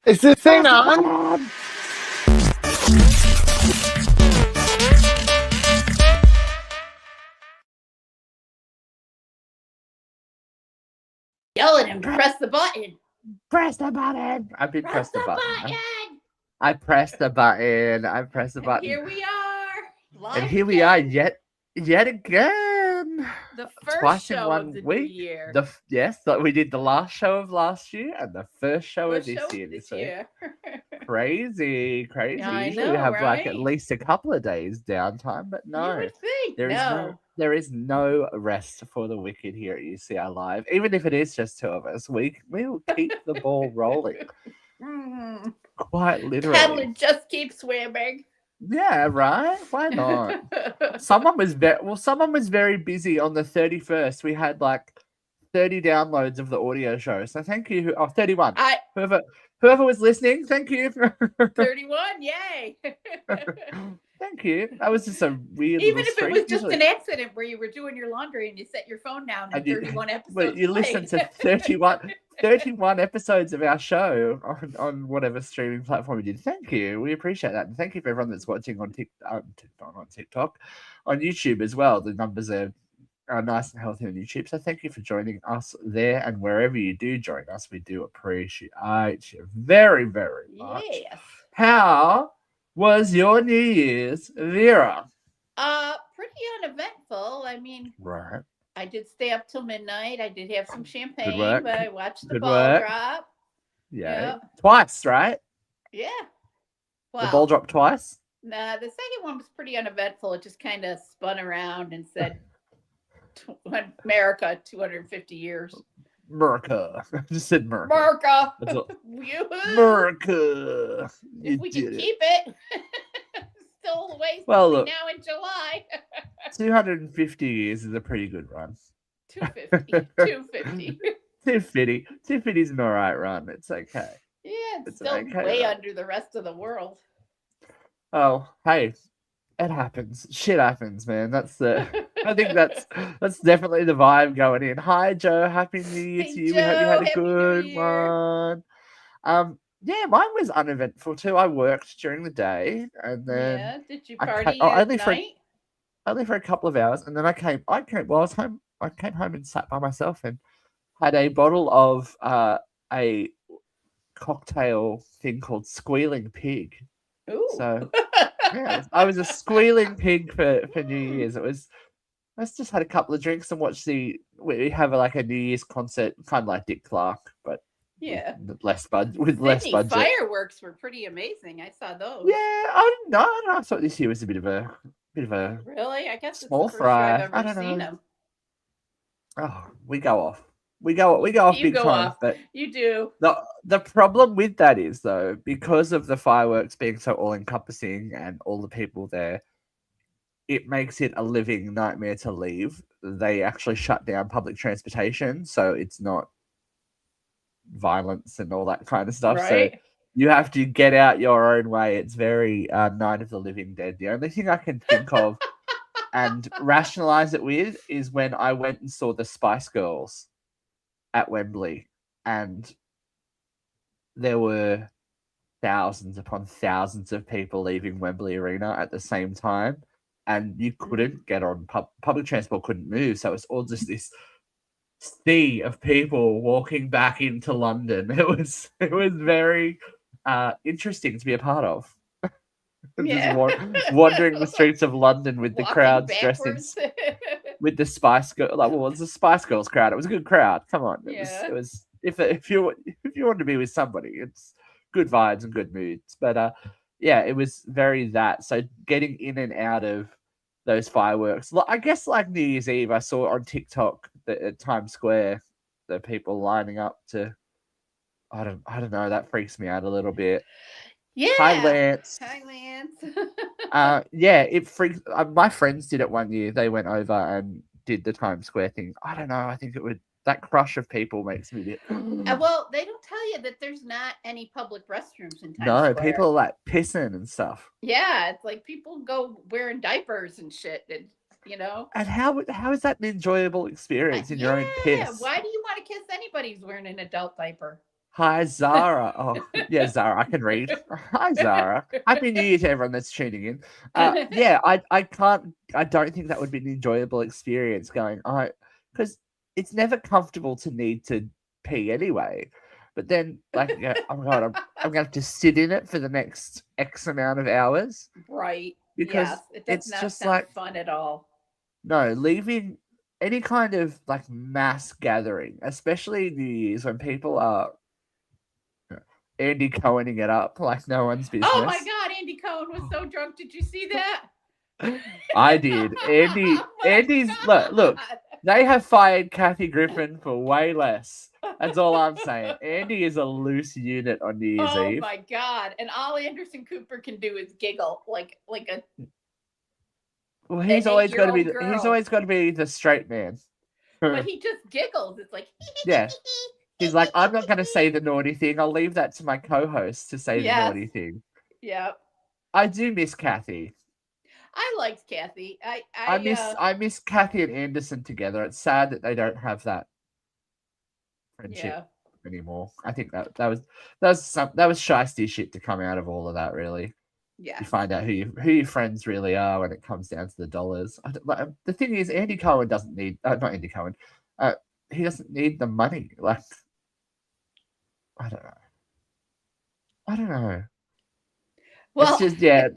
Is this thing on? Yell at him, press the button. Press the button. I did Press the button. I pressed the button. I pressed the And button. here we are. Live And here we are yet again. The first Twice show in one of the week. new year. Yes, we did the last show of last year and the first show of this year. Crazy. Yeah, I Usually know, we have like right? at least a couple of days downtime, but no. You would think. There is no rest for the wicked here at UCR Live. Even if it is just two of us, we will keep the ball rolling. Quite literally. Paddler just keeps swimming. Yeah, right? Why not? Someone was very busy on the 31st. We had like 30 downloads of the audio show. So thank you. 31. Whoever was listening, thank you. 31, yay. Thank you. That was just a weird Even if it was just an accident where you were doing your laundry and you set your phone down and 31 episodes. But you listened to 31 episodes of our show on whatever streaming platform you did. Thank you. We appreciate that. And thank you for everyone that's watching on TikTok, on YouTube as well. The numbers are nice and healthy on YouTube. So thank you for joining us there, and wherever you do join us, we do appreciate you very, very much. Yes. How was your New Year's, Vera? Pretty uneventful. I mean, right. I did stay up till midnight. I did have some champagne, but I watched the Good ball work. drop. Yeah. Twice, right? Yeah. Well, the ball dropped twice? Nah, the second one was pretty uneventful. It just kind of spun around and said, America, 250 years. America. I just said America. America. America. If we can keep it. Still a ways look, now in July. 250 years is a pretty good run. 250. 250 is an all right run. It's okay. Yeah, it's still way run. under the rest of the world. Oh, hey, it happens. Shit happens, man. I think that's definitely the vibe going in. Hi, Joe. Happy New Year to you. We hope you had a good one. Yeah, mine was uneventful too. I worked during the day, and then did you party at night? Only for a couple of hours, and then I came home and sat by myself and had a bottle of a cocktail thing called Squealing Pig. Ooh. So yeah, I was a squealing pig for New Year's. I just had a couple of drinks and watched we have like a New Year's concert, kind of like Dick Clark, but with less budget. Fireworks were pretty amazing. I saw those. Yeah, I thought this year was a bit of a really. I guess small it's the first fry. year I've ever I don't seen know. them. Oh, we go off. We go off big time. But you do. The problem with that is though, because of the fireworks being so all encompassing and all the people there, it makes it a living nightmare to leave. They actually shut down public transportation, so it's not violence and all that kind of stuff. Right. So you have to get out your own way. It's very Night of the Living Dead. The only thing I can think of and rationalize it with is when I went and saw the Spice Girls at Wembley, and there were thousands upon thousands of people leaving Wembley Arena at the same time, and you couldn't get on public transport, couldn't move, so it's all just this sea of people walking back into London. It was very interesting to be a part of. Yeah. Just wandering the streets of London with the crowds dressed in with the Spice Girls. Like, well, it was a Spice Girls crowd. It was a good crowd. Come on, it was. If you want to be with somebody, it's good vibes and good moods. But yeah, it was very that. So getting in and out of those fireworks, I guess like New Year's Eve, I saw on TikTok that at Times Square, the people lining up to. I don't know. That freaks me out a little bit. Yeah. Hi, Lance. Yeah, it freaks. My friends did it one year. They went over and did the Times Square thing. I don't know. I think that crush of people makes me a bit. Well, they don't tell you that there's not any public restrooms in Times No, Square. people are like pissing and stuff. Yeah, it's like people go wearing diapers and shit, and you know. And how is that an enjoyable experience in your own piss? Why do you want to kiss anybody who's wearing an adult diaper? Hi, Zara. Oh, yeah, Zara, I can read. Hi, Zara. Happy New Year to everyone that's tuning in. Yeah, I don't think that would be an enjoyable experience going, because it's never comfortable to need to pee anyway. But then, like, yeah, oh my God, I'm going to have to sit in it for the next X amount of hours Right. because Yes. It does it's not just sound like, fun at all. no, leaving any kind of like mass gathering, especially New Year's when people are Andy Cohening it up like no one's Oh my business. God, Andy Cohen was so drunk. Did you see that? I did. Oh my Andy's look, God. they have fired Kathy Griffin for way less. That's all I'm saying. Andy is a loose unit on New Year's Oh Eve. my God. And all Anderson Cooper can do is giggle like a Well, an he's always got to 8-year-old be he's girl. always got to be the straight man. But he just giggles. It's like Yeah. He's like, I'm not going to say the naughty thing. I'll leave that to my co-host to say the yes. naughty thing. Yeah. I do miss Kathy. I liked Kathy. I miss Kathy and Anderson together. It's sad that they don't have that friendship anymore. I think that was shiesty shit to come out of all of that. Really, yeah. you find out who your friends really are when it comes down to the dollars. The thing is, Andy Cohen doesn't need not Andy Cohen. He doesn't need the money. Like, I don't know. I don't know. Well, It's just yeah.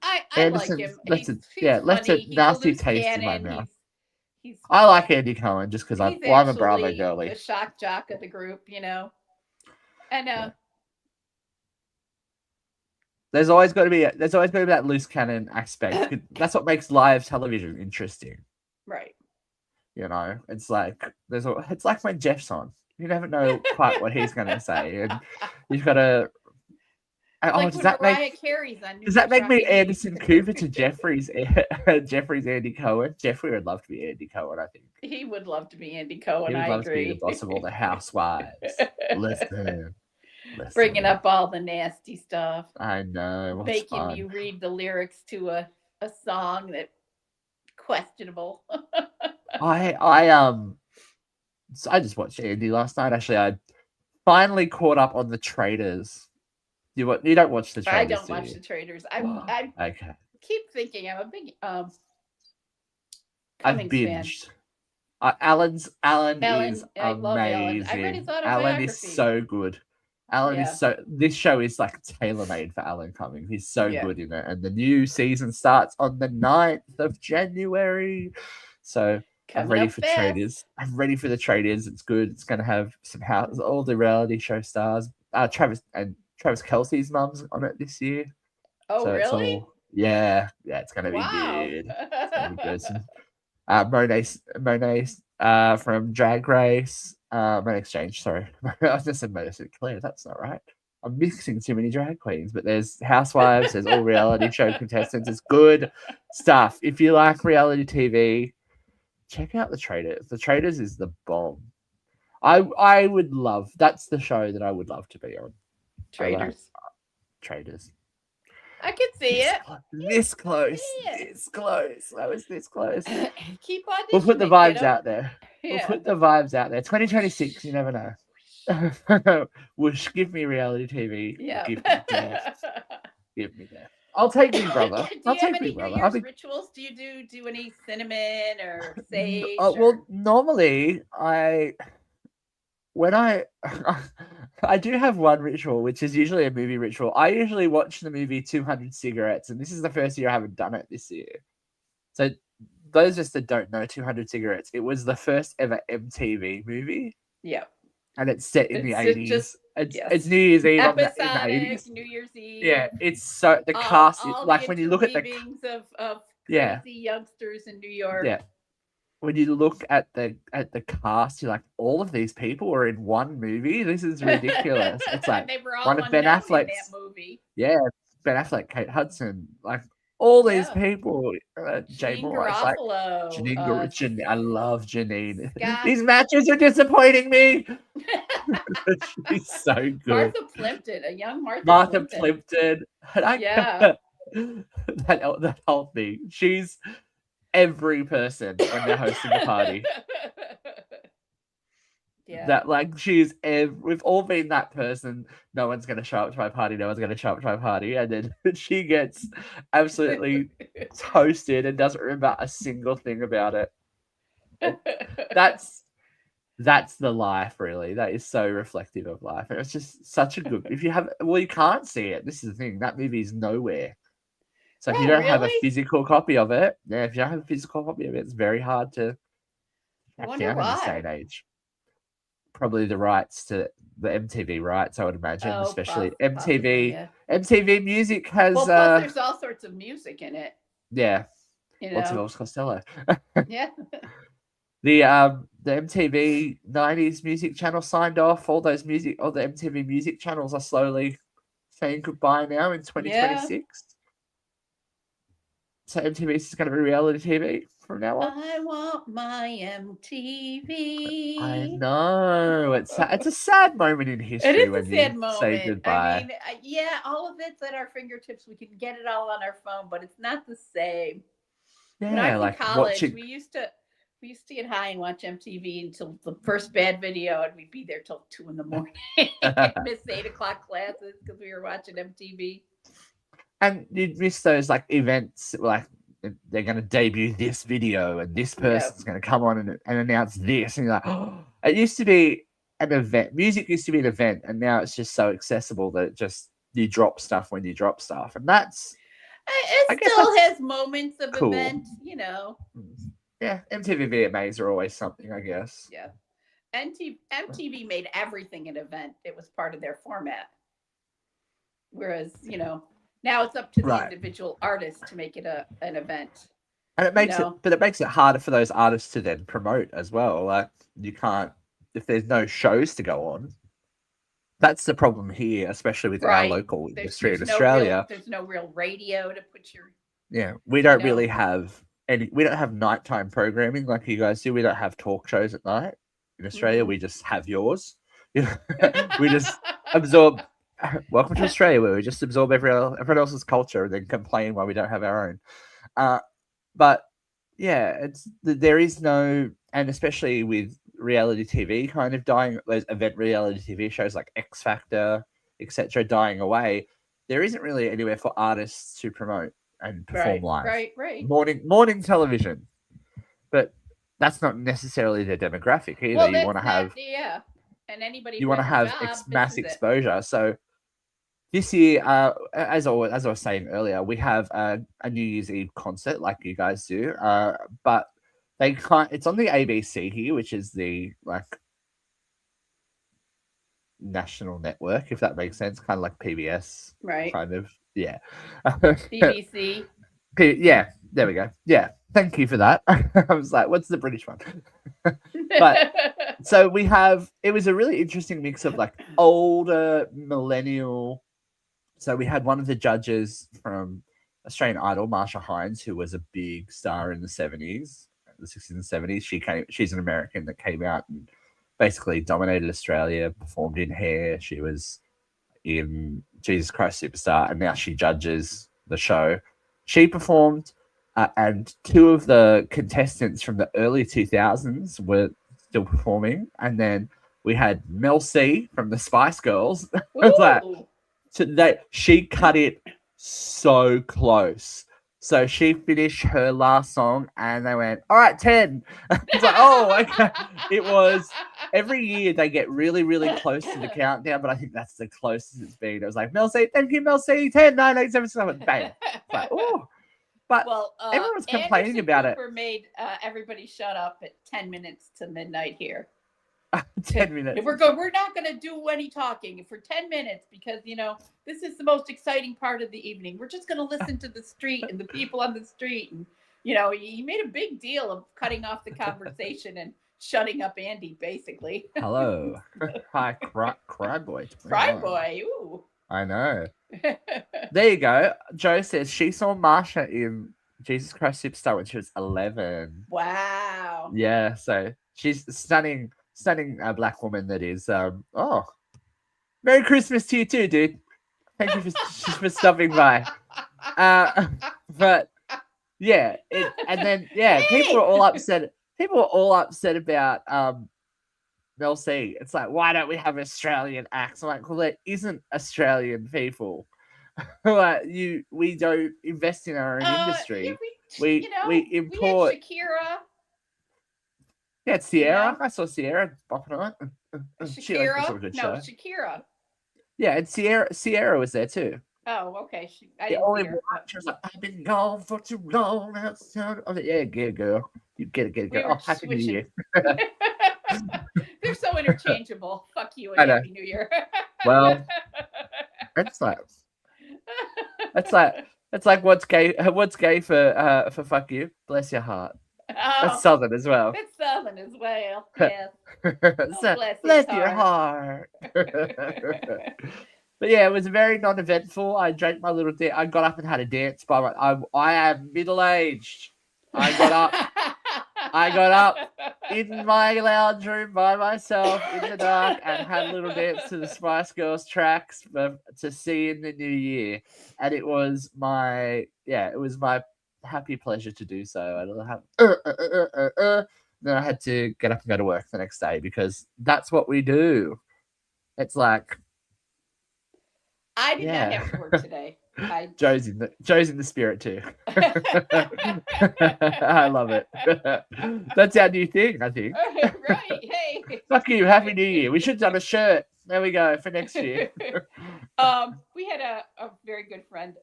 I like Anderson him. lets He's a funny. He's a nasty loose taste in my cannon. mouth. He's I like Andy Cohen just because I'm a Bravo actually girly. the shock jock of the group, you know. And Yeah. There's always got to be that loose cannon aspect. That's what makes live television interesting. right. You know, it's like it's like when Jeff's on. You never know quite what he's going to say, and you've got to. It's like does when that Mariah Carey's on New does that Year's make me Rockin' Eve. Anderson Cooper to Jeffrey's Andy Cohen? Jeffrey would love to be Andy Cohen, I think. He would love to be Andy Cohen. He would I love agree. to be the boss of all the housewives. Listen. Bringing up all the nasty stuff. I know. Making you read the lyrics to a song that questionable. I just watched Andy last night. Actually, I finally caught up on the Traitors. You don't watch the Traitors? I don't watch the Traitors. I okay. Keep thinking I'm a big I've binged. Alan is amazing. I love Alan. I read his autobiography. Alan is so good. This show is like tailor-made for Alan Cumming. He's so good in it. And the new season starts on the 9th of January. So I'm ready for Traitors. I'm ready for the Traitors. It's good. It's going to have all the reality show stars. Travis Kelce's mum's on it this year. Oh, so really? It's going to be good. It's going to be good. Monet from Drag Race. Monet Exchange, sorry. I just said Monet Claire. That's not right. I'm mixing too many drag queens, but there's housewives, there's all reality show contestants. It's good stuff. If you like reality TV, check out The Traitors. The Traitors is the bomb. I would love. That's the show that I would love to be on. Traitors. Traitors. I can see it. This close. This close. I was this close. Keep auditioning. We'll put the vibes out there. Yeah. We'll put the vibes out there. 2026, you never know. Whoosh, give me reality TV. Yeah. Give me death. Give me death. I'll take Big Brother. Do you have any New Year's rituals? Do you do any cinnamon or sage? Well, normally when I do have one ritual, which is usually a movie ritual. I usually watch the movie 200 Cigarettes, and this is the first year I haven't done it this year. So those just that don't know 200 Cigarettes, it was the first ever MTV movie. Yeah. And it's set in the 80s. It's New Year's Eve in the 80s. New Year's Eve. Yeah, it's so the cast is like when you look at the of crazy youngsters in New York. Yeah. When you look at the cast, you're like, all of these people are in one movie. This is ridiculous. It's like they were all one of Ben Affleck's that movie. Yeah, Ben Affleck, Kate Hudson, like all these people. Jay Moore, like Janine. I love Janine. Scott. These matches are disappointing me. She's so good. Martha Plimpton, a young Martha Plimpton. Yeah. that whole thing. She's every person when they're hosting a party. Yeah. That like we've all been that person. No one's going to show up to my party. No one's going to show up to my party, and then she gets absolutely toasted and doesn't remember a single thing about it. That's the life, really. That is so reflective of life, and it's just such a good. If you have, well, you can't see it. This is the thing. That movie is nowhere. So if you don't have a physical copy of it, if you don't have a physical copy of it, it's very hard to track down in this day and age. Probably the rights to the MTV rights, I would imagine, especially MTV. Yeah. MTV Music has. Well, plus there's all sorts of music in it. Yeah. Lots of Elvis Costello. Yeah. The MTV 90s music channel signed off. All the MTV music channels are slowly saying goodbye now in 2026. Yeah. So MTV is going to be reality TV from now on. I want my MTV. I know. It's a sad moment in history when you say goodbye. I mean, yeah, all of it's at our fingertips. We can get it all on our phone, but it's not the same. Yeah, when I was in college, we used to get high and watch MTV until the first bad video, and we'd be there till 2 a.m. Miss 8 o'clock classes because we were watching MTV. And you'd miss those like events, like they're going to debut this video and this person's going to come on and announce this. And you're like, oh, it used to be an event. Music used to be an event. And now it's just so accessible that you drop stuff when you drop stuff. And that's... It still has moments of event, you know. Yeah, MTV VMAs are always something, I guess. Yeah. MTV made everything an event. It was part of their format. Whereas, you know... Now it's up to the individual artist to make it an event. And it makes it makes it harder for those artists to then promote as well. Like you can't, if there's no shows to go on. That's the problem here, especially with our local industry in Australia. There's no real radio to put your... Yeah, we don't really have we don't have nighttime programming like you guys do. We don't have talk shows at night. In Australia, we just have yours. We just absorb... Welcome to Australia, where we just absorb everyone else's culture and then complain why we don't have our own. But yeah, there is no, and especially with reality TV kind of dying, those event reality TV shows like X Factor, etc., dying away. There isn't really anywhere for artists to promote and perform live. Right. Morning television, but that's not necessarily their demographic either. Well, you want to have and anybody you want to have mass exposure. So. This year, as I was saying earlier, we have a New Year's Eve concert like you guys do, but it's on the ABC here, which is the like national network, if that makes sense, kind of like PBS, right? Kind of, yeah. BBC. Yeah, there we go. Yeah, thank you for that. I was like, what's the British one? But so it was a really interesting mix of like older millennial. So we had one of the judges from Australian Idol, Marsha Hines, who was a big star in the 70s, the 60s and 70s. She's an American that came out and basically dominated Australia, performed in Hair. She was in Jesus Christ Superstar, and now she judges the show. She performed, and 2 of the contestants from the early 2000s were still performing. And then we had Mel C from the Spice Girls. She cut it so close. So she finished her last song and they went, all right, 10. It's like, oh, okay. It was every year they get really, really close to the countdown, but I think that's the closest it's been. It was like, Mel C, thank you, Mel C, 10, 9, 8, 7, 6, 7, bang. Like, oh. But everyone's complaining about it. Made everybody shut up at 10 minutes to midnight here. 10 minutes. We're not going to do any talking for 10 minutes because, you know, this is the most exciting part of the evening. We're just going to listen to the street and the people on the street. And, you know, he made a big deal of cutting off the conversation and shutting up Andy, basically. Hello. Hi, Cry Boy. Cry Boy. Ooh. I know. There you go. Joe says she saw Marsha in Jesus Christ Superstar when she was 11. Wow. Yeah, so she's stunning black woman that is Merry Christmas to you too, dude. Thank you for stopping by. But yeah, people were all upset about they'll see. It's like, why don't we have Australian acts? I'm like, well, there isn't Australian people. Like we don't invest in our own Yeah, industry. we, We we had import. Shakira, Yeah, you Sierra. know, I saw Sierra bopping on it. She like puts on Shakira. a good No, show. Shakira. Yeah, and Sierra was there too. Oh, okay. I The didn't only see one her, but she was like, I've been gone for too long. I was like, yeah, get it, girl. You get it, we girl. were Oh, happy New switching. Year. They're so interchangeable. Fuck you and I know. Happy New Year. Well, it's like it's like it's like what's gay? What's gay for fuck you? Bless your heart. That's Oh, southern as well. that's Southern as well. Yes. Oh, So, bless his bless your heart. But yeah, it was very non-eventful. I drank my little I got up and had a dance. But I am middle aged. I got up. I got up in my lounge room by myself in the dark and had a little dance to the Spice Girls tracks to see in the new year, and it was my happy pleasure to do so. I don't have. Then I had to get up and go to work the next day because that's what we do. It's like I did not have to work today. Joe's in the spirit too. I love it. That's our new thing, I think. Right. Hey. Fuck you, Happy New Year. We should have done a shirt. There we go for next year. We had a very good friend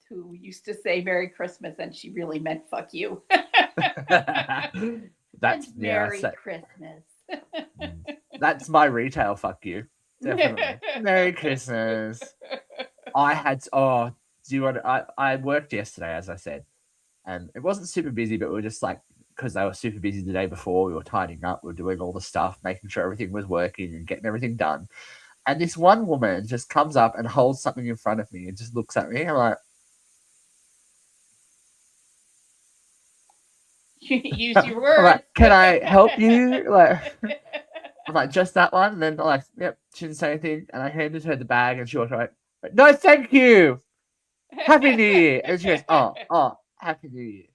who used to say Merry Christmas, and she really meant fuck you. That's Merry Christmas. That's my retail fuck you. Definitely. Merry Christmas. Do you want I worked yesterday, as I said, and it wasn't super busy, but we were just like, because they were super busy the day before, we were tidying up, we were doing all the stuff, making sure everything was working and getting everything done. And this one woman just comes up and holds something in front of me and just looks at me. I'm like, use your words. I'm like, can I help you? Like, I'm like, just that one? And then I'm like, yep, she didn't say anything. And I handed her the bag and she was like, no, thank you. Happy New Year. And she goes, oh, Happy New Year.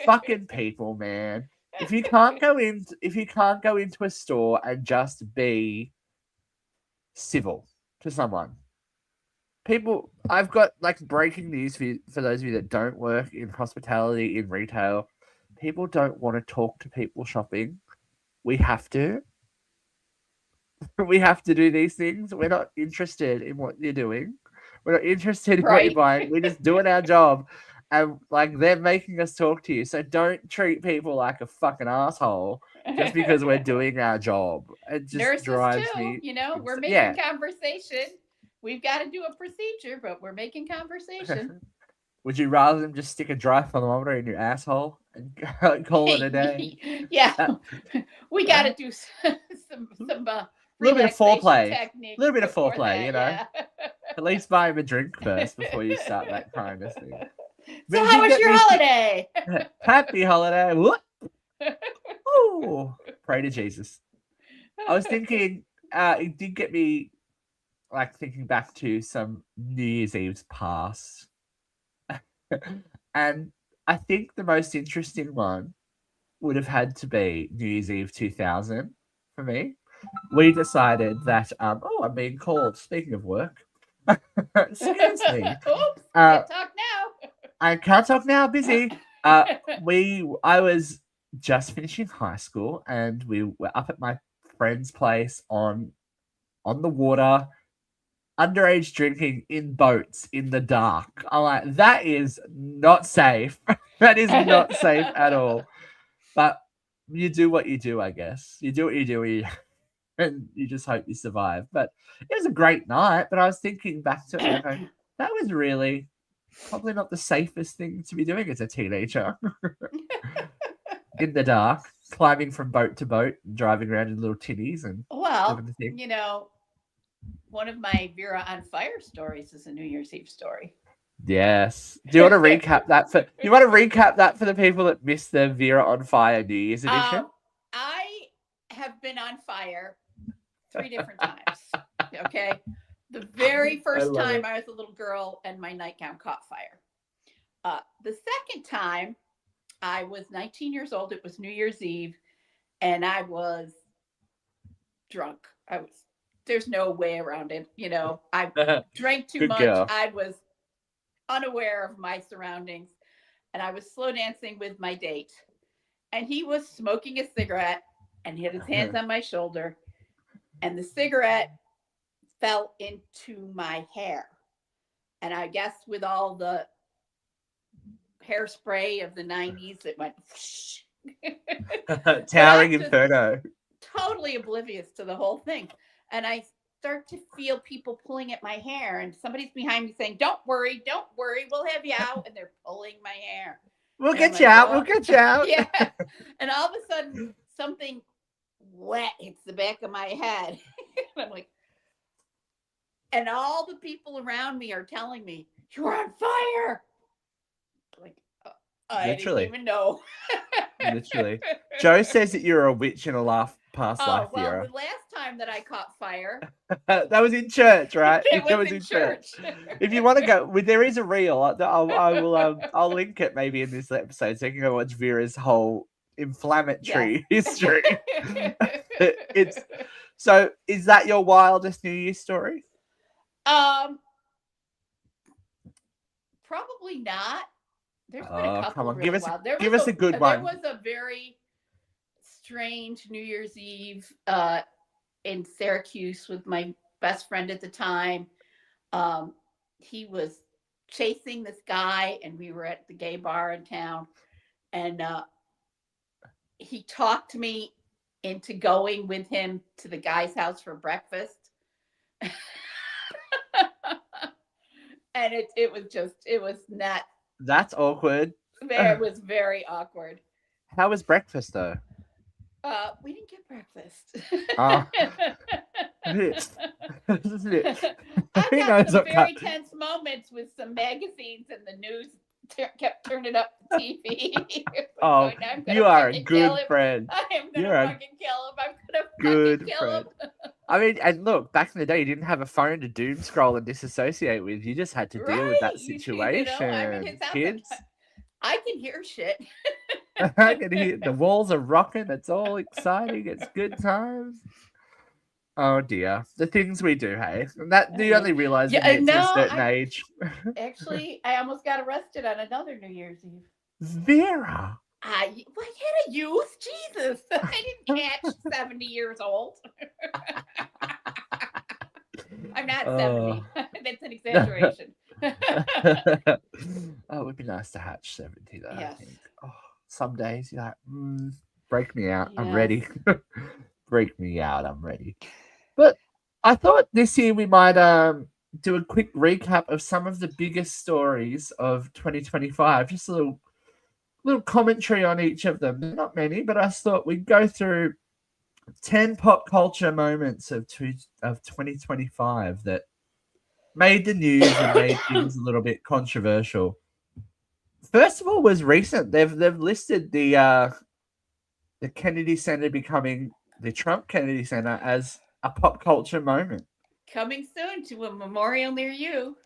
Fucking people, man. If you can't go into a store and just be civil to someone. People, I've got like breaking news for those of you that don't work in hospitality, in retail. People don't want to talk to people shopping. We have to. We have to do these things. We're not interested in what you're doing. We're not interested in what you're buying. We're just doing our job. And like they're making us talk to you. So don't treat people like a fucking asshole just because we're doing our job. It just Nurses drives too, me. we're making conversation. We've got to do a procedure, but we're making conversation. Would you rather them just stick a dry thermometer in your asshole and call it a day? Yeah. We got to do some little bit of foreplay. Techniques a little bit of foreplay, that, Yeah. At least buy him a drink first before you start that kind of thing. So how was your holiday? Happy holiday. What? Ooh, pray to Jesus. I was thinking, it did get me like thinking back to some New Year's Eve's past. And I think the most interesting one would have had to be New Year's Eve 2000 for me. We decided that, I'm being called. Speaking of work. Excuse me. Oops, can't talk now. I can't talk now, busy. I was just finishing high school and we were up at my friend's place on the water, underage drinking in boats in the dark. I'm like, that is not safe. That is not safe at all. But you do what you do, I guess. You do what you do, and you just hope you survive. But it was a great night. But I was thinking back to it, going, that was really probably not the safest thing to be doing as a teenager. In the dark, climbing from boat to boat, and driving around in little tinnies, and one of my Vera on Fire stories is a New Year's Eve story. Yes. Do you want to recap that for the people that missed the Vera on Fire New Year's edition? I have been on fire 3 different times. Okay. The very first time I was a little girl and my nightgown caught fire. The second time I was 19 years old. It was New Year's Eve, and I was drunk. There's no way around it. I drank too Good much. girl. I was unaware of my surroundings, and I was slow dancing with my date. And he was smoking a cigarette and he had his hands on my shoulder, and the cigarette fell into my hair. And I guess with all the hairspray of the 90s, it went Towering inferno. Totally oblivious to the whole thing. And I start to feel people pulling at my hair, and somebody's behind me saying, don't worry, we'll have you out. And they're pulling my hair. We'll get you out. Oh. We'll get you out. Yeah. And all of a sudden, something wet hits the back of my head. And I'm like, and all the people around me are telling me, you're on fire. Like, I Literally. didn't even know. Literally. Joe says that you're a witch in a past life era. The last time that I caught fire. That was in church, right? It was in church. If you want to go, there is a reel. I'll link it maybe in this episode so you can go watch Vera's whole inflammatory history. So is that your wildest New Year's story? Probably not. There's been a couple. Come on, really give us a good one. There was a very strange New Year's Eve in Syracuse with my best friend at the time. He was chasing this guy, and we were at the gay bar in town, and he talked me into going with him to the guy's house for breakfast. And it was not. That's awkward. It was very awkward. How was breakfast though? We didn't get breakfast. I had some very tense moments with some magazines, and the news kept turning up the TV. You are a good friend. I am going to fucking kill him. I'm going to good friend. I mean, and look, back in the day, you didn't have a phone to doom scroll and disassociate with. You just had to deal with that situation. Kids. I can hear shit. I can hear the walls are rocking. It's all exciting. It's good times. Oh dear, the things we do, hey. That you only realize when you get to a certain age. Actually, I almost got arrested on another New Year's Eve. Vera. What kind of youth? Jesus, I didn't catch 70 years old. I'm not 70. That's an exaggeration. It would be nice to hatch 70 though. Yes. I think. Some days you're like, break me out. Yes. I'm ready. Break me out. I'm ready. But I thought this year we might do a quick recap of some of the biggest stories of 2025. Just a little commentary on each of them. Not many, but I thought we'd go through 10 pop culture moments of 2025 that made the news and made things a little bit controversial. First of all, was recent. They've listed the Kennedy Center becoming the Trump Kennedy Center as a pop culture moment. Coming soon to a memorial near you.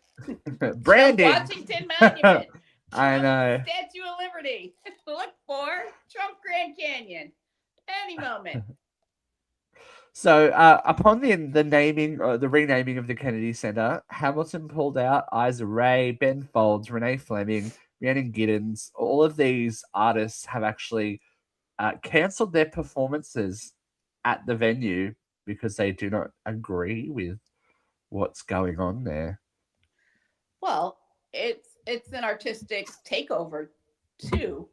Branding. Washington Monument. I know. Statue of Liberty. Look for Trump Grand Canyon. Any moment. So, upon the naming or the renaming of the Kennedy Center, Hamilton pulled out Issa Rae, Ben Folds, Renee Fleming, Rhiannon Giddens. All of these artists have actually cancelled their performances at the venue because they do not agree with what's going on there. Well, it's an artistic takeover too.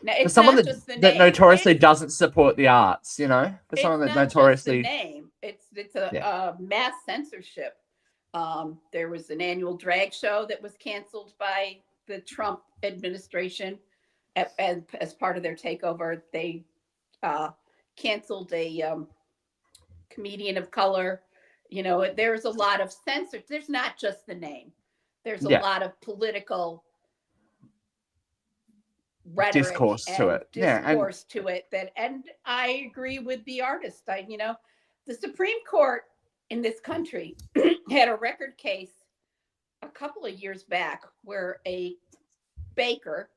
Now, it's for someone not just the that name. notoriously doesn't support the arts, for someone that notoriously just the name. It's a mass censorship. There was an annual drag show that was canceled by the Trump administration as part of their takeover. They canceled a comedian of color. There's a lot of censorship. There's not just the name. There's a lot of political rhetoric discourse to it. And I agree with the artist. The Supreme Court in this country had a record case a couple of years back where a baker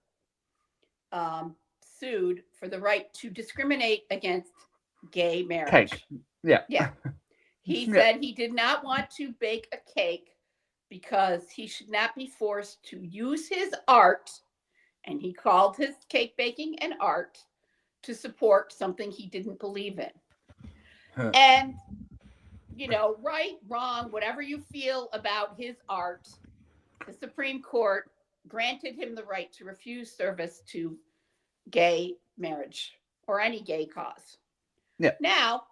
sued for the right to discriminate against gay marriage. Cake. Yeah. Yeah. He Yeah. said he did not want to bake a cake because he should not be forced to use his art, and he called his cake baking an art, to support something he didn't believe in. Huh. And, right, wrong, whatever you feel about his art, the Supreme Court granted him the right to refuse service to gay marriage or any gay cause. Yeah. Now,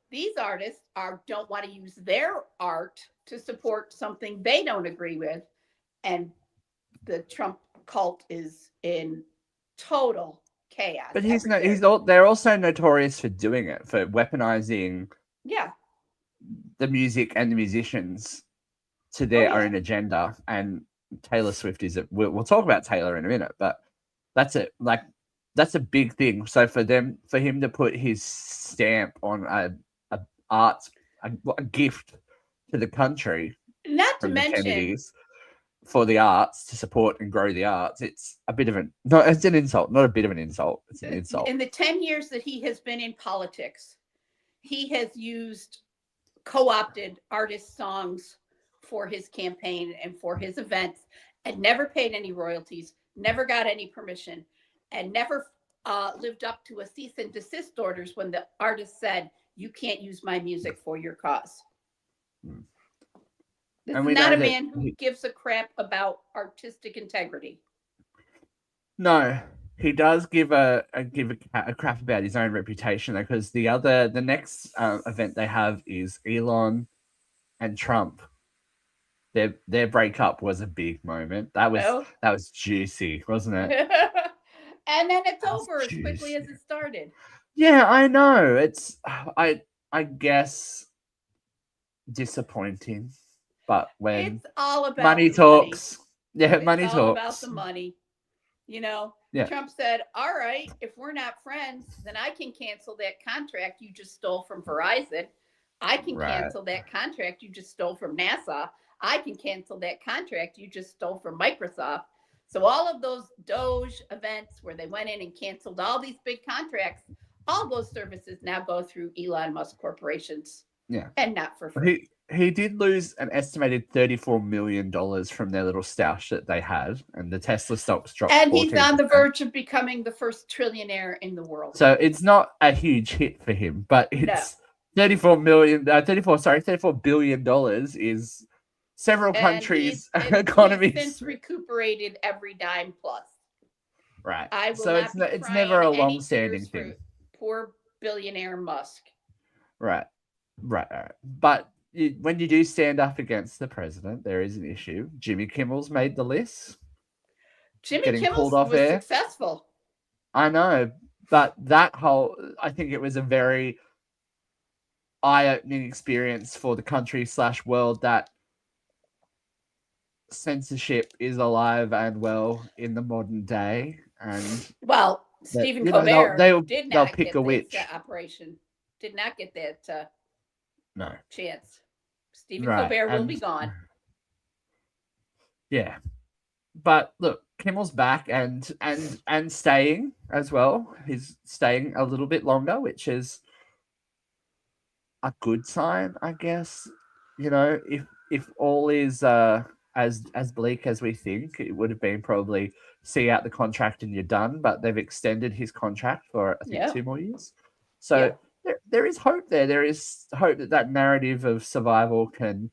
these artists don't want to use their art to support something they don't agree with, and the Trump cult is in total chaos. But they're also notorious for doing it, for weaponizing Yeah. the music and the musicians to Oh, their yeah. own agenda. And Taylor Swift is we'll talk about Taylor in a minute, but that's it. Like, that's a big thing. So for him to put his stamp on a gift to the country Not to from the mention, Kennedys for the arts, to support and grow the arts, it's a bit of it's an insult, not a bit of an insult. It's an insult. in the 10 years that he has been in politics, he has co-opted artist songs for his campaign and for his events, and never paid any royalties, never got any permission, and never lived up to a cease and desist orders when the artist said, "You can't use my music for your cause." This is not a man who gives a crap about artistic integrity. No, he does give a crap about his own reputation, though, because the next event they have is Elon and Trump. Their breakup was a big moment. That was juicy, wasn't it? And then it's over as quickly as it started. Yeah, I know. It's I guess disappointing, but when it's all about money talks, money it's talks. all about the money. Yeah. Trump said, "All right, if we're not friends, then I can cancel that contract you just stole from Verizon. I can cancel that contract you just stole from NASA. I can cancel that contract you just stole from Microsoft." So all of those Doge events where they went in and canceled all these big contracts, all those services now go through Elon Musk corporations. Yeah. And not for free. He did lose an estimated $34 million from their little stoush that they had, and the Tesla stocks dropped. And he's on the verge of becoming the first trillionaire in the world. So it's not a huge hit for him, but it's $34 billion is several countries' economies. He's since recuperated every dime plus. Right. I will so not it's never a long-standing thing. Poor billionaire Musk. Right. But when you do stand up against the president, there is an issue. Jimmy Kimmel's made the list. Jimmy Kimmel was successful. I know, but I think it was a very eye-opening experience for the country / world that censorship is alive and well in the modern day. And Stephen Colbert they'll pick get a witch. Operation. Did not get that chance. Stephen Right. Colbert will be gone. Yeah. But look, Kimmel's back and staying as well. He's staying a little bit longer, which is a good sign, I guess. If all is as bleak as we think, it would have been probably see out the contract and you're done. But they've extended his contract for I think 2 more years. So there is hope there. There is hope that narrative of survival can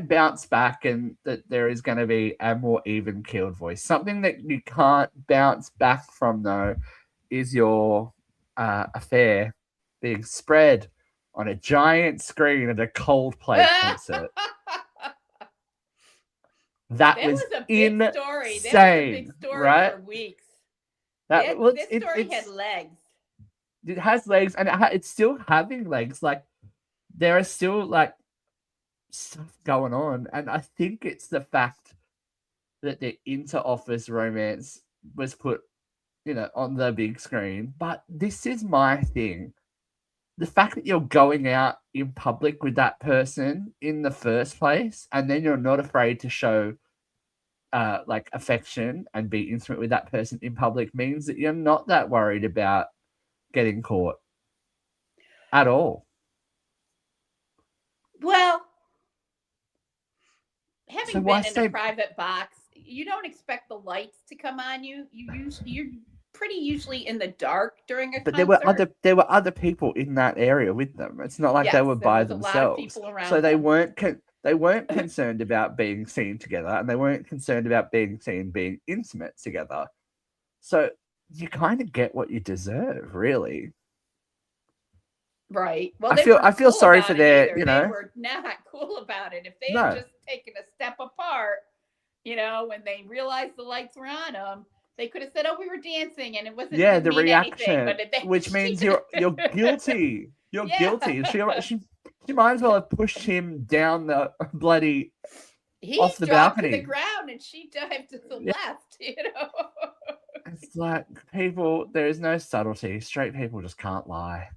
bounce back, and that there is going to be a more even keeled voice. Something that you can't bounce back from, though, is your affair being spread on a giant screen at a Coldplay concert. That was a big insane, story. That was a big story right? For weeks. This story had legs. It has legs, and it's still having legs. Like, there are still stuff going on, and I think it's the fact that the inter-office romance was put, on the big screen. But this is my thing: the fact that you're going out in public with that person in the first place, and then you're not afraid to show affection and be intimate with that person in public, means that you're not that worried about getting caught. at all. Well, So having why been in a stay? private box, you don't expect the lights to come on you. You're pretty usually in the dark during a But there were concert. other people in that area with them. It's not like they Yes, were there by was a lot of themselves. people So around they them. weren't concerned about being seen together, and they weren't concerned about being seen being intimate together. So you kind of get what you deserve, really. Right. Well, they weren't I feel cool sorry for about it their, either. They were not cool about it. If they had no, just taken a step apart, when they realized the lights were on them, they could have said, "Oh, we were dancing, and yeah, didn't the mean anything." But reaction, which she, means you're guilty. You're yeah, guilty. She might as well have pushed him down the bloody he off the dropped to the balcony. ground and she dived to the Yeah, left. it's like people. There is no subtlety. Straight people just can't lie.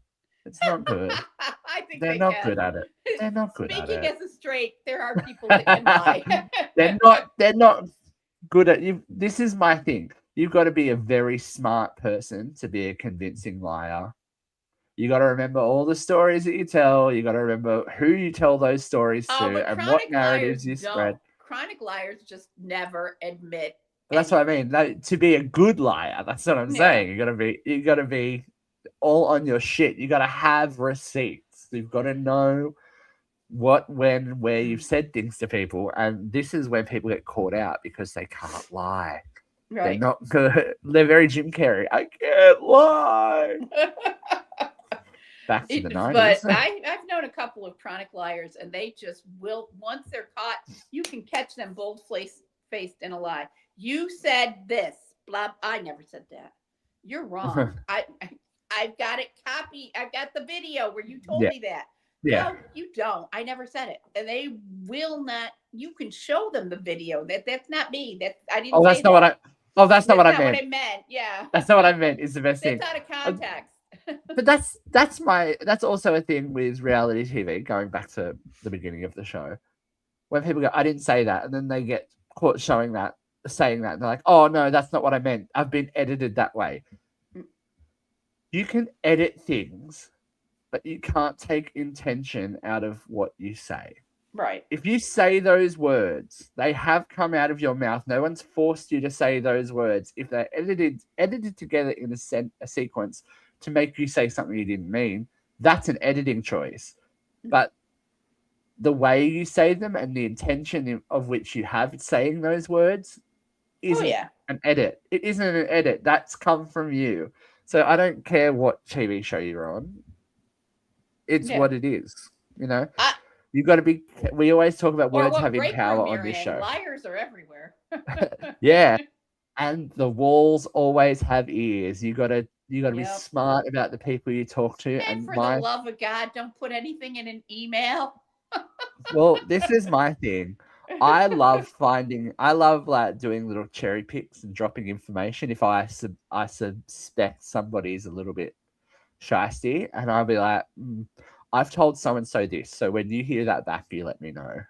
It's not good. I think They're they not can. good at it. They're not good at Speaking it. as a straight, there are people that can lie. They're not. They're not good at you. This is my thing. You've got to be a very smart person to be a convincing liar. You got to remember all the stories that you tell. You got to remember who you tell those stories Oh, to but and what chronic liars narratives you don't. spread. Chronic liars just never admit But that's what I mean. To be a good liar, that's what I'm Yeah. saying. You got to be all on your shit. You got to have receipts. You've got to know what, when, where you've said things to people, and this is when people get caught out because they can't lie. Right. They're not good. They're very Jim Carrey. I can't lie. Back to the 90s. But I've known a couple of chronic liars, and they just will. Once they're caught, you can catch them bold faced in a lie. You said this, blah. I never said that. You're wrong. I've got it copied. I've got the video where you told me that. Yeah. No, you don't. I never said it, and they will not. You can show them the video. That's not me. I didn't. That's not what I. Oh, that's not what I meant. Yeah. That's not what I meant. Is the best thing. That's out of context. But that's also a thing with reality TV. Going back to the beginning of the show, when people go, "I didn't say that," and then they get caught saying that, and they're like, "Oh no, that's not what I meant. I've been edited that way." You can edit things, but you can't take intention out of what you say. Right. If you say those words, they have come out of your mouth. No one's forced you to say those words. If they're edited together in a sequence to make you say something you didn't mean, that's an editing choice. But the way you say them and the intention of which you have saying those words isn't an edit. It isn't an edit. That's come from you. So I don't care what TV show you're on. It's what it is, You got to be. We always talk about words having power on this show. Liars are everywhere. Yeah, and the walls always have ears. You got to be smart about the people you talk to. And for the love of God, don't put anything in an email. Well, this is my thing. I love like doing little cherry picks and dropping information. If I suspect somebody's a little bit shysty, and I'll be like, I've told so and so this. So when you hear that back, you let me know.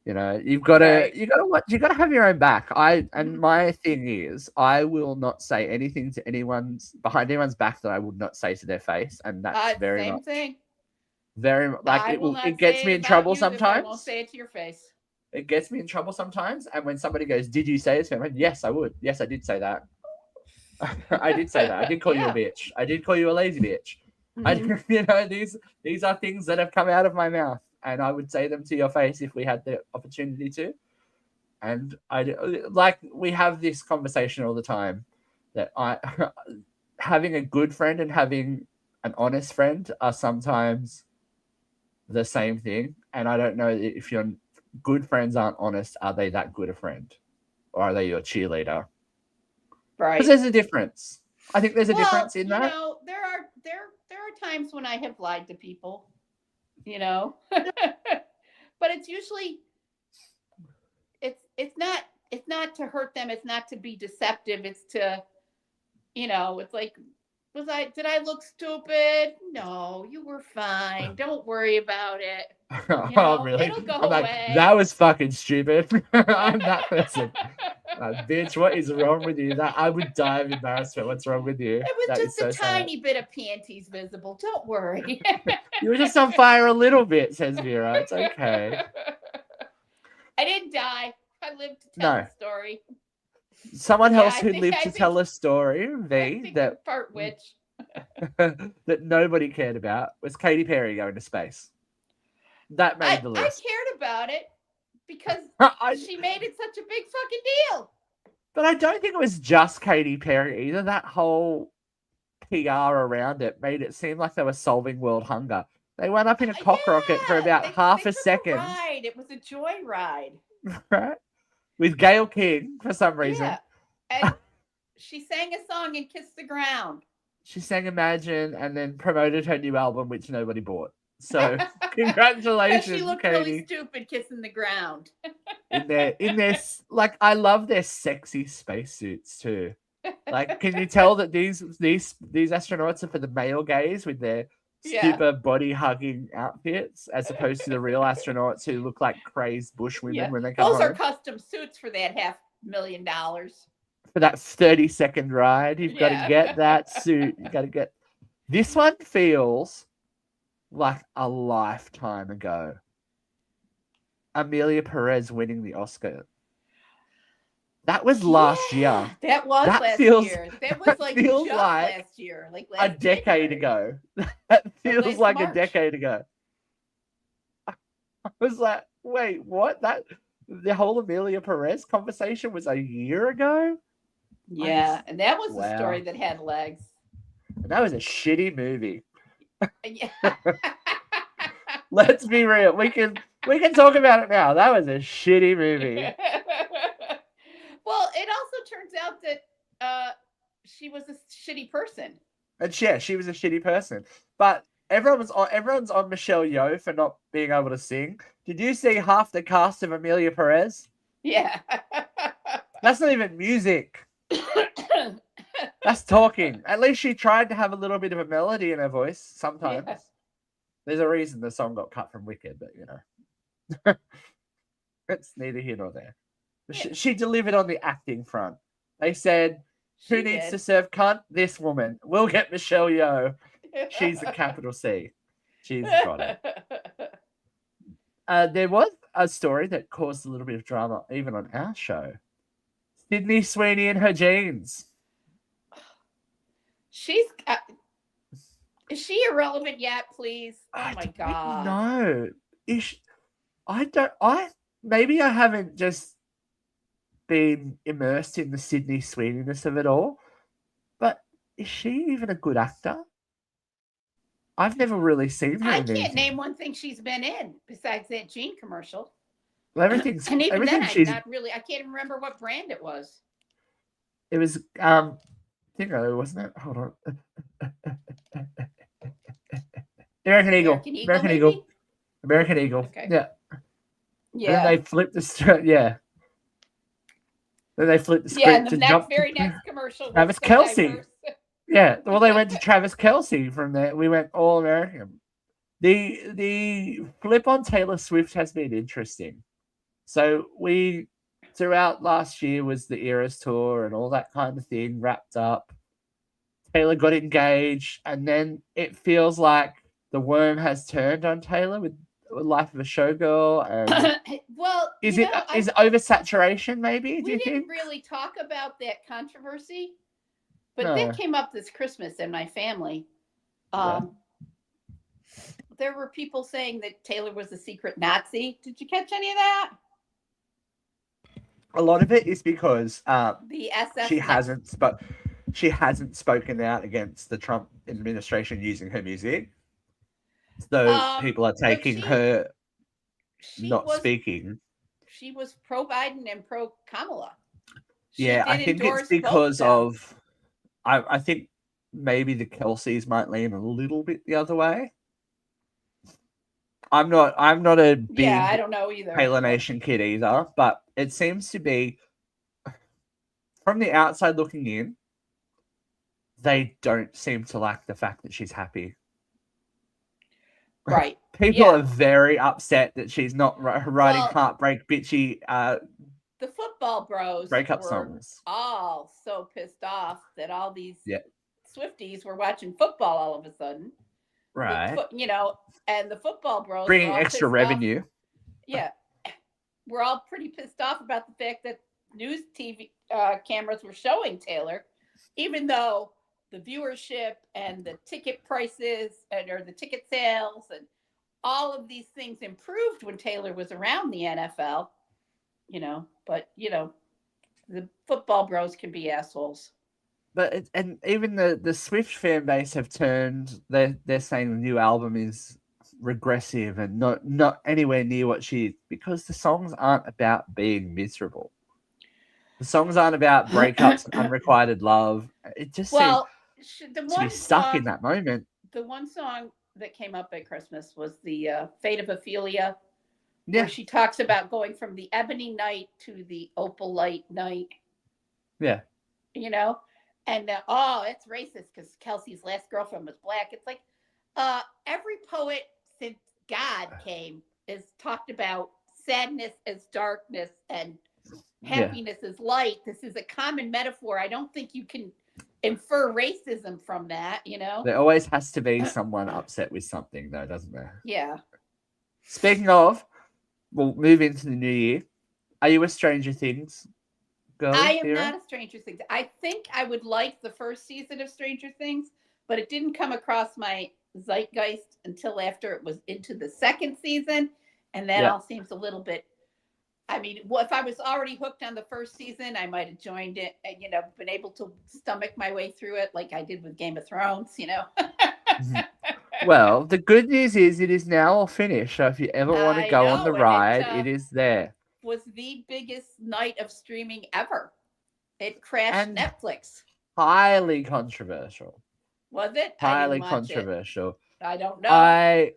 You've got to have your own back. And my thing is, I will not say anything to behind anyone's back that I would not say to their face, and that's very same much. Thing. Very like it gets me in trouble sometimes. I won't say it to your face. It gets me in trouble sometimes, and when somebody goes, "Did you say this?" I'm like, "Yes, I would. Yes, I did say that. I did say that. I did call you a bitch. I did call you a lazy bitch. These are things that have come out of my mouth, and I would say them to your face if we had the opportunity to. And we have this conversation all the time that having a good friend and having an honest friend are sometimes the same thing. And I don't know if your good friends aren't honest, are they that good a friend, or are they your cheerleader? Right. Because there's a difference. I think there's a difference in that. There are times when I have lied to people, but it's usually it's not to hurt them. It's not to be deceptive. It's to, it's like, did I look stupid? No, you were fine. Don't worry about it. Oh, really? It'll go away. That was fucking stupid. I'm that person. Bitch, what is wrong with you? That I would die of embarrassment. What's wrong with you? It was That is just so a sad. tiny bit of panties visible. Don't worry. You were just on fire a little bit, says Vera. It's okay. I didn't die. I lived to tell No. the story. Someone Yeah, else who lived to tell a story, I V, think that part which. that nobody cared about was Katy Perry going to space. That made the I list. cared about it because she made it such a big fucking deal. But I don't think it was just Katy Perry either. That whole PR around it made it seem like they were solving world hunger. They went up in a cock rocket for about half a second. Right, it was a joy ride. Right? With Gayle King for some reason. Yeah. And she sang a song and kissed the ground. She sang Imagine and then promoted her new album, which nobody bought. So congratulations, she looked Katy. really stupid kissing the ground. in their like, I love their sexy spacesuits too. Like, can you tell that these astronauts are for the male gaze with their super body hugging outfits, as opposed to the real astronauts who look like crazed bush women when they come home? Those are custom suits for that $500,000. For that 30-second ride, you've got to get that suit. You got to get this one. Feels like a lifetime ago. Amelia Perez winning the Oscar. That was last year. That was last year. That was like feels just like last year. Like a decade ago. That feels like a decade ago. I was like, wait, what? The whole Amelia Perez conversation was a year ago? Yeah, and that was the story that had legs. And that was a shitty movie. Yeah. Let's be real. We can talk about it now. That was a shitty movie. Well, it also turns out that she was a shitty person. And yeah, she was a shitty person. But everyone's on Michelle Yeoh for not being able to sing. Did you see half the cast of Amelia Perez? Yeah. That's not even music. That's talking. At least she tried to have a little bit of a melody in her voice sometimes. Yeah. There's a reason the song got cut from Wicked, but you know. It's neither here nor there. Yeah. She delivered on the acting front. They said, who needs to serve cunt? This woman. We'll get Michelle Yeoh. She's a capital C. She's got it. There was a story that caused a little bit of drama even on our show. Sydney Sweeney and her jeans. Is she irrelevant yet, please? Oh my God. No. Maybe I haven't just been immersed in the Sydney Sweeney-ness of it all, but is she even a good actor? I've never really seen her. I can't name one thing she's been in besides that jean commercial. Well, everything then I can't even remember what brand it was. It was Dingo, wasn't it? Hold on. American Eagle. American Eagle. Okay. Yeah. Yeah. Then they flipped the script. Yeah. Then they flipped the script. Yeah, the very next commercial. Travis Kelce. Yeah. Well, they went to Travis Kelce from there. We went all American. The flip on Taylor Swift has been interesting. So throughout last year was the Eras tour and all that kind of thing wrapped up. Taylor got engaged, and then it feels like the worm has turned on Taylor with Life of a Showgirl. And well, is it oversaturation? Maybe we didn't really talk about that controversy, but that came up this Christmas in my family. There were people saying that Taylor was a secret Nazi. Did you catch any of that? A lot of it is because the SS she hasn't spoken out against the Trump administration using her music. So people are taking her not speaking. She was pro-Biden and pro-Kamala. I think it's because of... I think maybe the Kelseys might lean a little bit the other way. I'm not a big I don't know either. Taylor Nation kid either, but it seems to be, from the outside looking in, they don't seem to like the fact that she's happy. Right. People are very upset that she's not writing heartbreak bitchy the football bros breakup were songs. all so pissed off that all these Yeah. Swifties were watching football all of a sudden. Right. And the football bros were Bringing all extra pissed off. revenue. Yeah, we're all pretty pissed off about the fact that news TV cameras were showing Taylor, even though the viewership and the ticket prices or the ticket sales and all of these things improved when Taylor was around the NFL. But the football bros can be assholes. But and even the Swift fan base have turned. They're saying the new album is regressive and not anywhere near what she is, because the songs aren't about being miserable. The songs aren't about breakups and unrequited love. It just seems to be stuck in that moment. The one song that came up at Christmas was the Fate of Ophelia, Yeah. where she talks about going from the ebony night to the opal light night. Yeah. And it's racist because Kelsey's last girlfriend was black. It's like every poet since God came has talked about sadness as darkness and happiness as light. This is a common metaphor. I don't think you can infer racism from that, There always has to be someone upset with something, though, doesn't there? Yeah. Speaking of, we'll move into the new year. Are you a Stranger Things girl? I am not a Stranger Things. I think I would like the first season of Stranger Things, but it didn't come across my zeitgeist until after it was into the second season, and that all seems a little bit. I mean, if I was already hooked on the first season, I might have joined it and been able to stomach my way through it like I did with Game of Thrones. Well, the good news is it is now all finished. So if you ever want to go on the ride, it is there. Was the biggest night of streaming ever. It crashed Netflix. Highly controversial. Was it? Highly controversial. I don't know.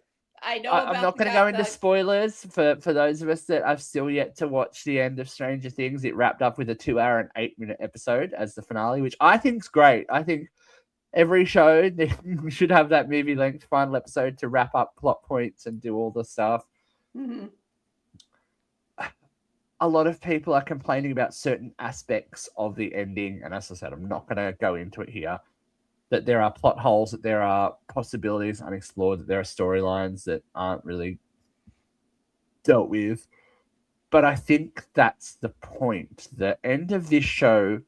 I'm not going to go into spoilers for those of us that have still yet to watch the end of Stranger Things. It wrapped up with a 2-hour and 8-minute episode as the finale, which I think is great. I think every show should have that movie length final episode to wrap up plot points and do all the stuff. Mm-hmm. A lot of people are complaining about certain aspects of the ending, and as I said, I'm not going to go into it here. That there are plot holes, that there are possibilities unexplored, that there are storylines that aren't really dealt with. But I think that's the point. The end of this show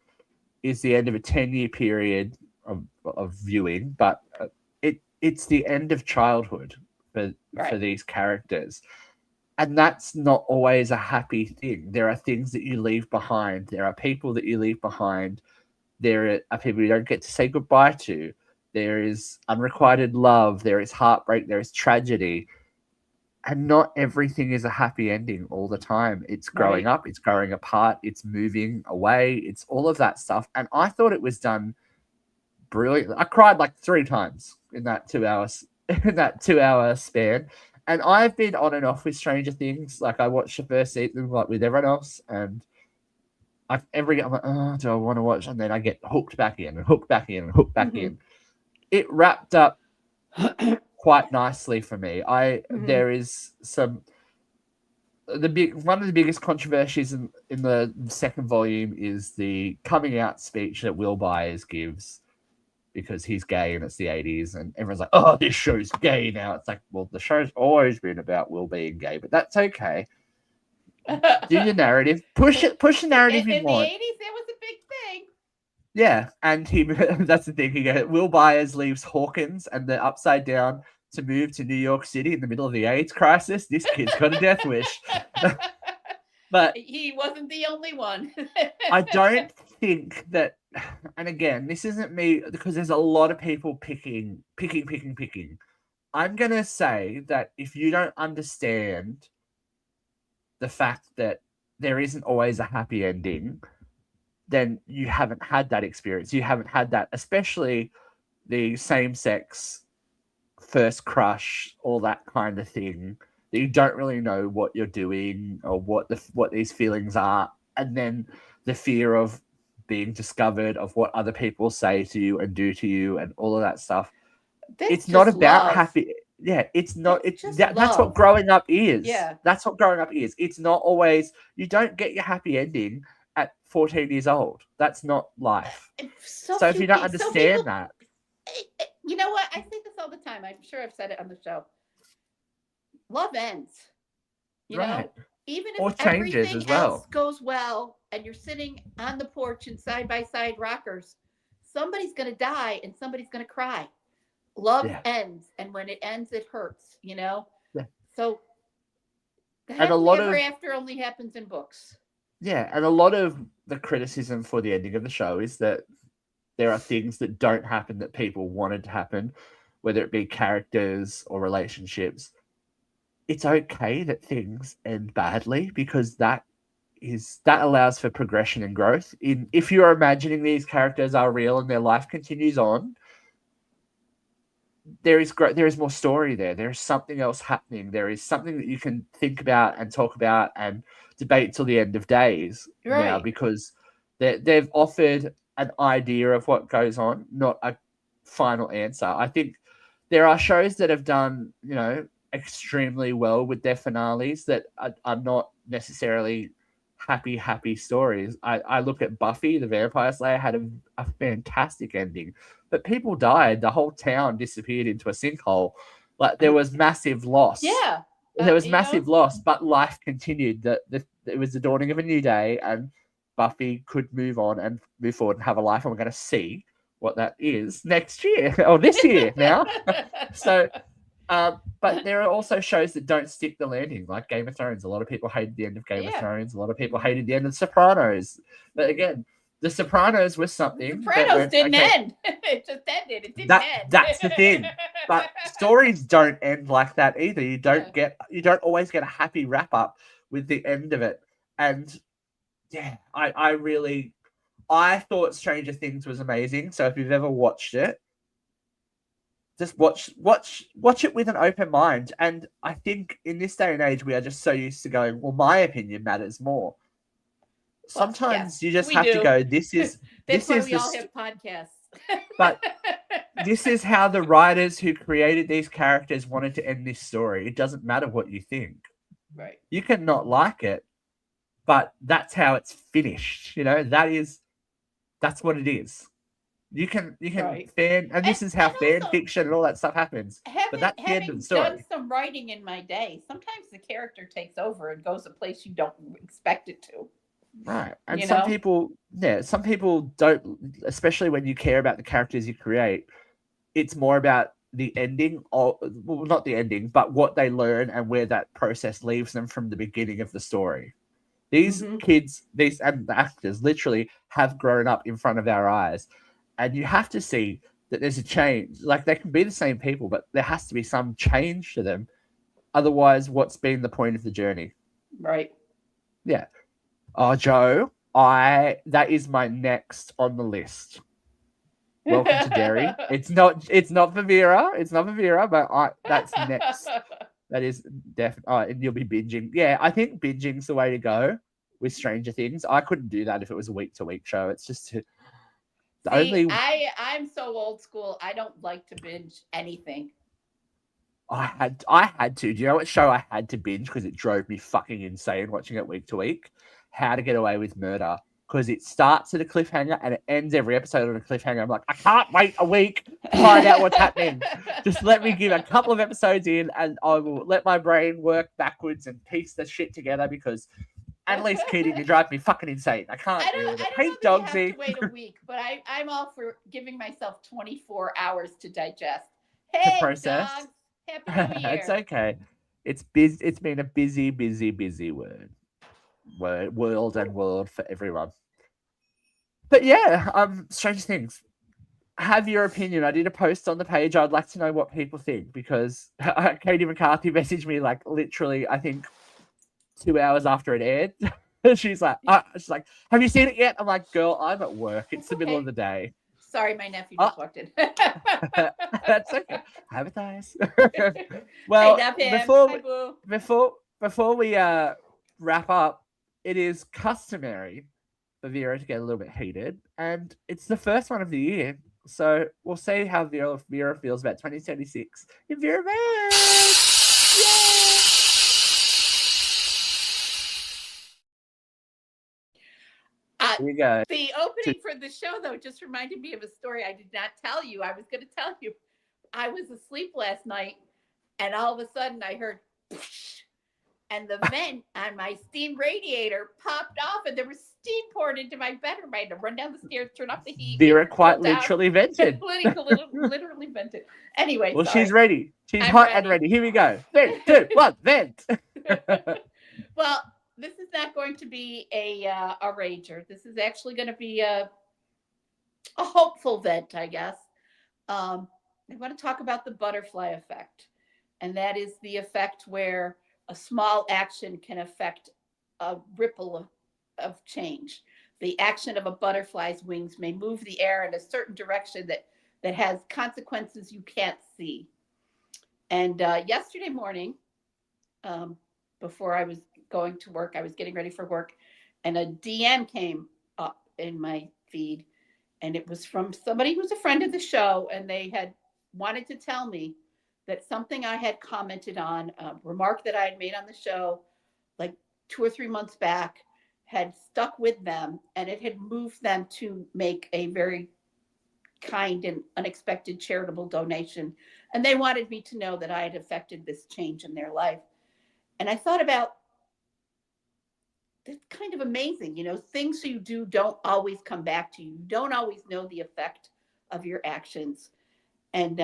is the end of a 10-year period of viewing, but it's the end of childhood for these characters. And that's not always a happy thing. There are things that you leave behind. There are people that you leave behind. There are people you don't get to say goodbye to. There is unrequited love. There is heartbreak. There is tragedy. And not everything is a happy ending all the time. It's growing up. It's growing apart. It's moving away. It's all of that stuff. And I thought it was done brilliantly. I cried like 3 times in that 2 hours, in that 2-hour span. And I've been on and off with Stranger Things. Like I watched the first season like with everyone else, and I'm like, oh, do I want to watch? And then I get hooked back in and hooked back in and hooked back in. It wrapped up quite nicely for me. There is one of the biggest controversies in the second volume is the coming out speech that Will Byers gives because he's gay and it's the 80s and everyone's like, oh, this show's gay now. It's like, well, the show's always been about Will being gay, but that's okay. Do your narrative. Push the narrative you want. In the 80s, that was a big thing. Yeah, and that's the thing. Will Byers leaves Hawkins and the Upside Down to move to New York City in the middle of the AIDS crisis. This kid's got a death wish. But he wasn't the only one. I don't think that, and again, this isn't me, because there's a lot of people picking. I'm going to say that if you don't understand the fact that there isn't always a happy ending, then you haven't had that experience. You haven't had that, especially the same-sex first crush, all that kind of thing, that you don't really know what you're doing or what these feelings are, and then the fear of being discovered, of what other people say to you and do to you and all of that stuff. It's not about happy. Yeah, it's not. It's just That's what love. growing up is. Yeah. That's what growing up is. It's not always. You don't get your happy ending at 14 years old. That's not life. So So if few you don't people. So people. understand that, You know what? I say this all the time. I'm sure I've said it on the show. Love ends. You right, know, even if or changes everything as else well. goes well and you're sitting on the porch in side by side rockers, somebody's going to die and somebody's going to cry. Love Yeah, ends. And when it ends, it hurts, yeah, So the and a happily lot ever of after only happens in books. yeah, and a lot of the criticism for the ending of the show is that there are things that don't happen that people wanted to happen, whether it be characters or relationships. It's okay that things end badly because that allows for progression and growth. In if you're imagining these characters are real and their life continues on, there is there is more story there. There is something else happening. There is something that you can think about and talk about and debate till the end of days now Right. because they've offered an idea of what goes on, not a final answer. I think there are shows that have done, extremely well with their finales that are not necessarily happy stories. I look at Buffy, the Vampire Slayer, had a fantastic ending, but people died. The whole town disappeared into a sinkhole. Like there was massive loss. Yeah. There was massive loss, but life continued. It was the dawning of a new day, and Buffy could move on and move forward and have a life. And we're going to see what that is next year or this year now. So, but there are also shows that don't stick the landing, like Game of Thrones. A lot of people hated the end of Game of Thrones. A lot of people hated the end of Sopranos. But again, the Sopranos was something that Sopranos went, didn't okay, end. It just ended. It didn't end. That's the thing. But stories don't end like that either. You don't always get a happy wrap up with the end of it. And yeah, I thought Stranger Things was amazing. So if you've ever watched it, just watch it with an open mind. And I think in this day and age, we are just so used to going, well, my opinion matters more. Sometimes you just have to go, this is That's why we all have podcasts. But this is how the writers who created these characters wanted to end this story. It doesn't matter what you think. Right. You can not like it, but that's how it's finished. That's what it is. You can Right. fan, and this is how fan fiction and all that stuff happens. But that's the end of the story. Done some writing in my day, sometimes the character takes over and goes a place you don't expect it to. Right. And some people don't, especially when you care about the characters you create, it's more about the ending, or well, not the ending, but what they learn and where that process leaves them from the beginning of the story. These kids, and the actors literally have grown up in front of our eyes. And you have to see that there's a change. Like they can be the same people, but there has to be some change to them. Otherwise, what's been the point of the journey? Right. Yeah. Oh, Joe, that is my next on the list. Welcome to Derry. It's not for Vera. It's not for Vera, but that's next. That is definitely. Oh, and you'll be binging. Yeah, I think binging's the way to go with Stranger Things. I couldn't do that if it was a week-to-week show. It's just I'm so old school. I don't like to binge anything. I had to. Do you know what show I had to binge because it drove me fucking insane watching it week to week? How to Get Away with Murder. Because it starts at a cliffhanger and it ends every episode on a cliffhanger. I'm like, I can't wait a week to find out what's happening. Just let me give a couple of episodes in and I will let my brain work backwards and piece the shit together because Annalise Keating, you drive me fucking insane. I can't deal with it. I don't know that you have to wait a week, but I'm all for giving myself 24 hours to digest. Hey, to process. Dogs, Happy New Year. It's okay. It's busy. It's been a busy world for everyone. But yeah, Stranger Things. Have your opinion. I did a post on the page. I'd like to know what people think because Katie McCarthy messaged me like literally, I think 2 hours after it aired. she's like, have you seen it yet? I'm like, girl, I'm at work. It's the middle of the day. Sorry, my nephew just walked in. That's okay. Advertise. Well, before we wrap up, it is customary for Vera to get a little bit heated, and it's the first one of the year. So we'll see how Vera feels about 2026 in Vera Vance. Yay! Here you go. The opening for the show, though, just reminded me of a story I did not tell you. I was going to tell you. I was asleep last night, and all of a sudden I heard, whoosh, and the vent on my steam radiator popped off, and there was steam poured into my bedroom. I had to run down the stairs, turn off the heat. Vera quite literally vented. Literally vented. Anyway, well, sorry. she's ready. She's I'm hot ready. and ready. Here we go. 3, 2, 1, vent. Well, this is not going to be a rager. This is actually going to be a hopeful vent, I guess. I want to talk about the butterfly effect, and that is the effect where a small action can affect a ripple of change. The action of a butterfly's wings may move the air in a certain direction that has consequences you can't see. And yesterday morning, before I was going to work, I was getting ready for work, and a DM came up in my feed, and it was from somebody who's a friend of the show, and they had wanted to tell me that something I had commented on, a remark that I had made on the show like 2 or 3 months back, had stuck with them, and it had moved them to make a very kind and unexpected charitable donation. And they wanted me to know that I had affected this change in their life. And I thought about, it's kind of amazing, things you do don't always come back to you. You don't always know the effect of your actions. And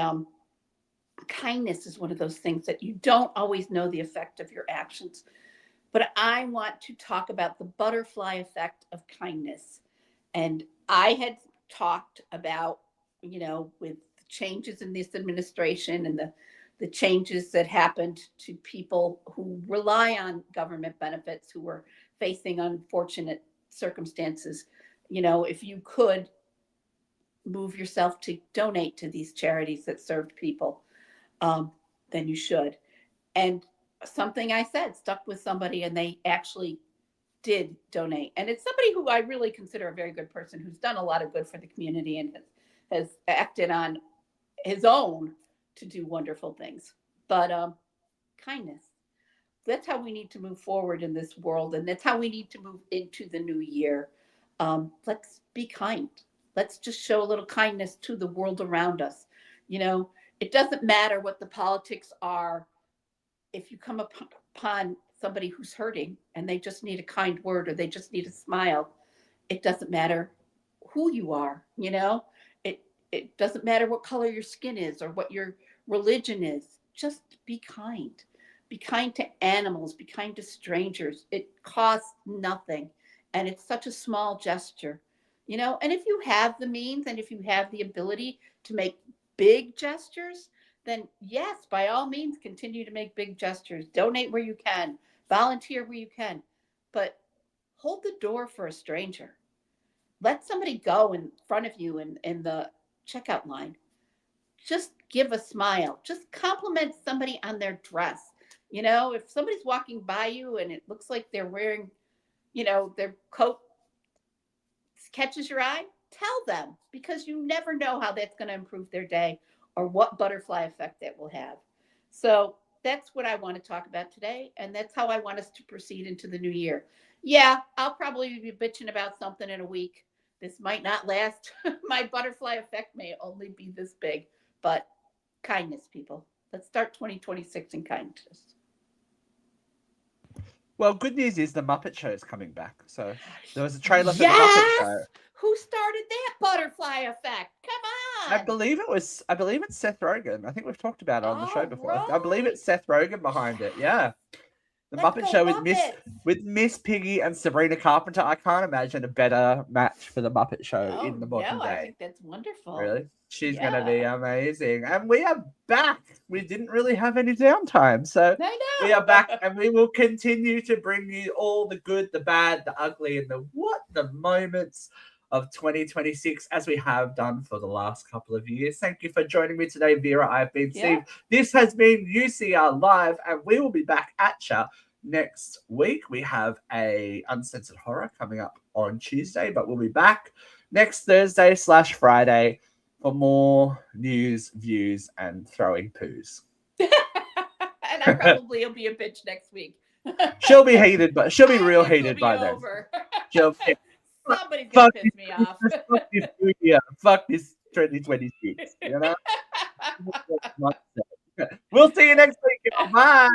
kindness is one of those things that you don't always know the effect of your actions. But I want to talk about the butterfly effect of kindness. And I had talked about, with the changes in this administration and the changes that happened to people who rely on government benefits, who were facing unfortunate circumstances. If you could move yourself to donate to these charities that served people, then you should. And something I said stuck with somebody, and they actually did donate. And it's somebody who I really consider a very good person, who's done a lot of good for the community and has acted on his own to do wonderful things. But kindness, that's how we need to move forward in this world. And that's how we need to move into the new year. Let's be kind. Let's just show a little kindness to the world around us. It doesn't matter what the politics are. If you come upon somebody who's hurting and they just need a kind word or they just need a smile, it doesn't matter who you are. It doesn't matter what color your skin is or what your religion is. Just be kind. Be kind to animals. Be kind to strangers. It costs nothing, and it's such a small gesture. And if you have the means and if you have the ability to make big gestures, then yes, by all means, continue to make big gestures. Donate where you can, volunteer where you can, but hold the door for a stranger. Let somebody go in front of you in the checkout line. Just give a smile. Just compliment somebody on their dress. If somebody's walking by you and it looks like they're wearing, their coat catches your eye, tell them, because you never know how that's going to improve their day or what butterfly effect that will have. So that's what I want to talk about today. And that's how I want us to proceed into the new year. Yeah, I'll probably be bitching about something in a week. This might not last. My butterfly effect may only be this big, but kindness, people. Let's start 2026 in kindness. Well, good news is the Muppet Show is coming back. So there was a trailer for the Muppet Show. Who started that butterfly effect? Come on. I believe it's Seth Rogen. I think we've talked about it on the show before. Right. I believe it's Seth Rogen behind it. Yeah. The Muppet Show with Miss Piggy and Sabrina Carpenter. I can't imagine a better match for the Muppet Show in the modern day. I think that's wonderful. Really? She's going to be amazing. And we are back. We didn't really have any downtime. So we are back, and we will continue to bring you all the good, the bad, the ugly, and the moments of 2026, as we have done for the last couple of years. Thank you for joining me today, Vera. I've been Steve. This has been UCR Live, and we will be back at ya next week. We have a Uncensored Horror coming up on Tuesday, but we'll be back next Thursday/Friday for more news, views, and throwing poos. And I probably will be a bitch next week. She'll be heated, but she'll be real This will heated be by over. then. She'll Somebody's gonna piss me off. Fuck this new year. Fuck this 2026. You know? We'll see you next week. Bye.